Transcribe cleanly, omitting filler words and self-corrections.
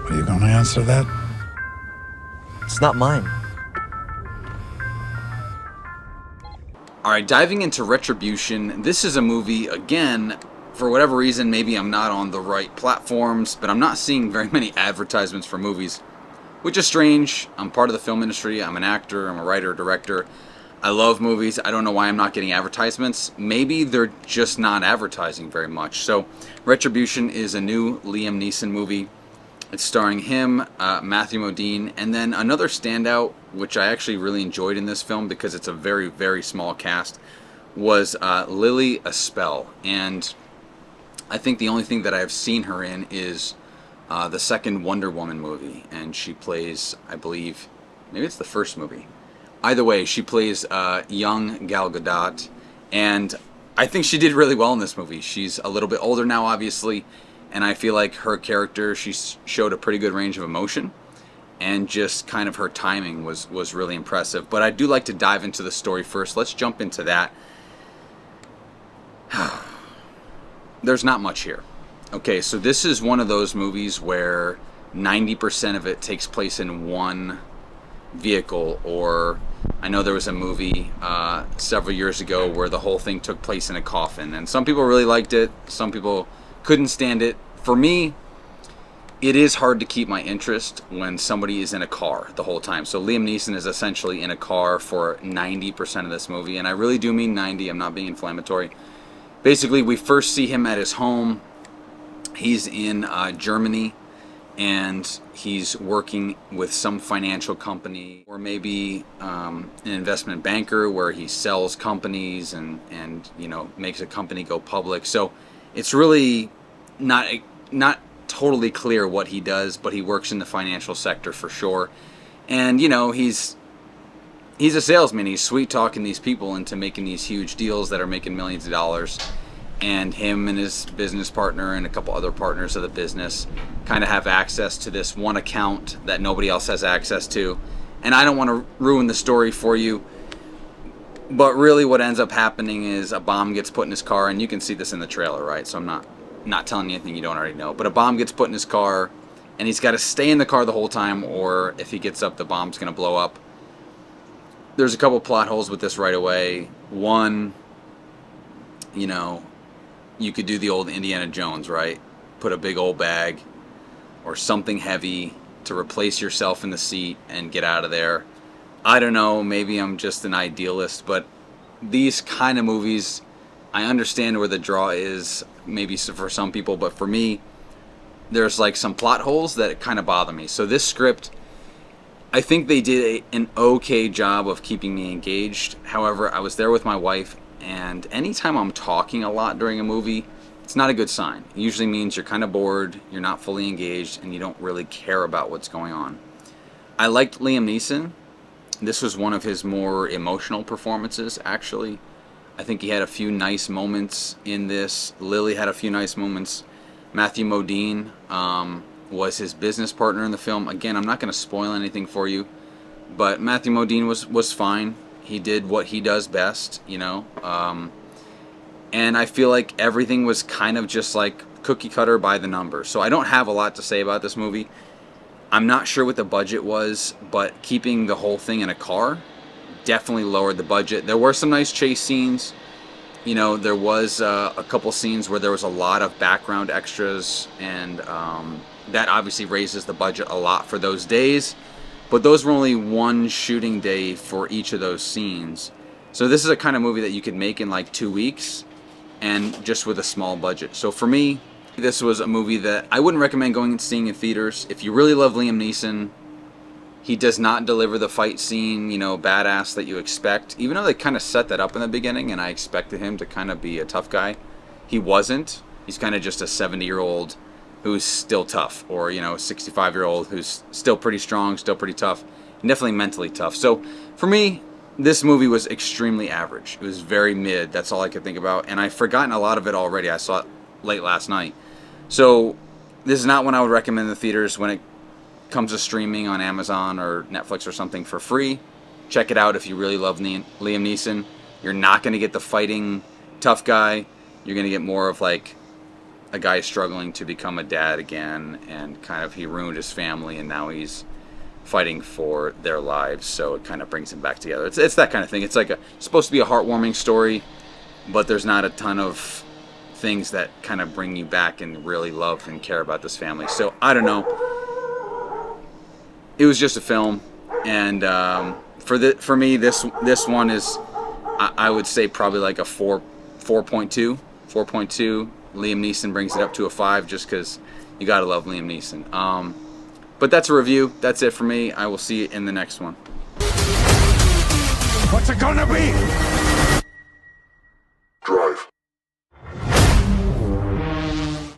Are you gonna answer that? It's not mine. Alright, diving into Retribution, this is a movie, again, for whatever reason, maybe I'm not on the right platforms, but I'm not seeing very many advertisements for movies, which is strange. I'm part of the film industry, I'm an actor, I'm a writer, director. I love movies, I don't know why I'm not getting advertisements. Maybe they're just not advertising very much. So, Retribution is a new Liam Neeson movie. It's starring him, Matthew Modine, and then another standout, which I actually really enjoyed in this film because it's a very, very small cast, was Lily Espel. And I think the only thing that I've seen her in is the second Wonder Woman movie. And she plays, I believe, maybe it's the first movie. Either way, she plays young Gal Gadot. And I think she did really well in this movie. She's a little bit older now, obviously. And I feel like her character, she showed a pretty good range of emotion. And just kind of her timing was really impressive. But I do like to dive into the story first. Let's jump into that. There's not much here. Okay, so this is one of those movies where 90% of it takes place in one vehicle. Or I know there was a movie several years ago where the whole thing took place in a coffin. And some people really liked it. Some people couldn't stand it. For me, it is hard to keep my interest when somebody is in a car the whole time. So Liam Neeson is essentially in a car for 90% of this movie. And I really do mean 90. I'm not being inflammatory. Basically, we first see him at his home. He's in Germany. And he's working with some financial company. Or maybe an investment banker where he sells companies and you know, makes a company go public. So it's really not totally clear what he does, but he works in the financial sector for sure. And you know, he's a salesman. He's sweet talking these people into making these huge deals that are making millions of dollars. And him and his business partner and a couple other partners of the business kind of have access to this one account that nobody else has access to. And I don't want to ruin the story for you, but really what ends up happening is a bomb gets put in his car, and you can see this in the trailer, right? So I'm not telling you anything you don't already know. But a bomb gets put in his car, and he's got to stay in the car the whole time, or if he gets up, the bomb's going to blow up. There's a couple plot holes with this right away. One, you know, you could do the old Indiana Jones, right? Put a big old bag or something heavy to replace yourself in the seat and get out of there. I don't know, maybe I'm just an idealist, but these kind of movies, I understand where the draw is, maybe for some people, but for me, there's like some plot holes that kind of bother me. So this script, I think they did an okay job of keeping me engaged. However, I was there with my wife, and anytime I'm talking a lot during a movie, it's not a good sign. It usually means you're kind of bored, you're not fully engaged, and you don't really care about what's going on. I liked Liam Neeson. This was one of his more emotional performances, actually. I think he had a few nice moments in this. Lily had a few nice moments. Matthew Modine was his business partner in the film. Again, I'm not going to spoil anything for you, but Matthew Modine was fine. He did what he does best, you know. And I feel like everything was kind of just like cookie cutter by the numbers. So I don't have a lot to say about this movie. I'm not sure what the budget was, but keeping the whole thing in a car definitely lowered the budget. There were some nice chase scenes. You know, there was a couple scenes where there was a lot of background extras, and that obviously raises the budget a lot for those days. But those were only one shooting day for each of those scenes. So this is a kind of movie that you could make in like 2 weeks, and just with a small budget. So for me, this was a movie that I wouldn't recommend going and seeing in theaters. If you really love Liam Neeson, he does not deliver the fight scene, you know, badass that you expect. Even though they kind of set that up in the beginning, and I expected him to kind of be a tough guy, he wasn't. He's kind of just a 70-year-old who's still tough, or, you know, a 65-year-old who's still pretty strong, still pretty tough, and definitely mentally tough. So for me, this movie was extremely average. It was very mid. That's all I could think about. And I've forgotten a lot of it already. I saw it late last night. So this is not one I would recommend in the theaters. When it comes to streaming on Amazon or Netflix or something for free, check it out if you really love Liam Neeson. You're not going to get the fighting tough guy. You're going to get more of like a guy struggling to become a dad again, and kind of he ruined his family, and now he's fighting for their lives. So it kind of brings them back together. It's that kind of thing. It's like supposed to be a heartwarming story, but there's not a ton of things that kind of bring you back and really love and care about this family. So I don't know. It was just a film, and for me, this one is, I would say, probably like a 4.2. Liam Neeson brings it up to a 5, just because you gotta love Liam Neeson. But that's a review. That's it for me. I will see you in the next one. What's it gonna be?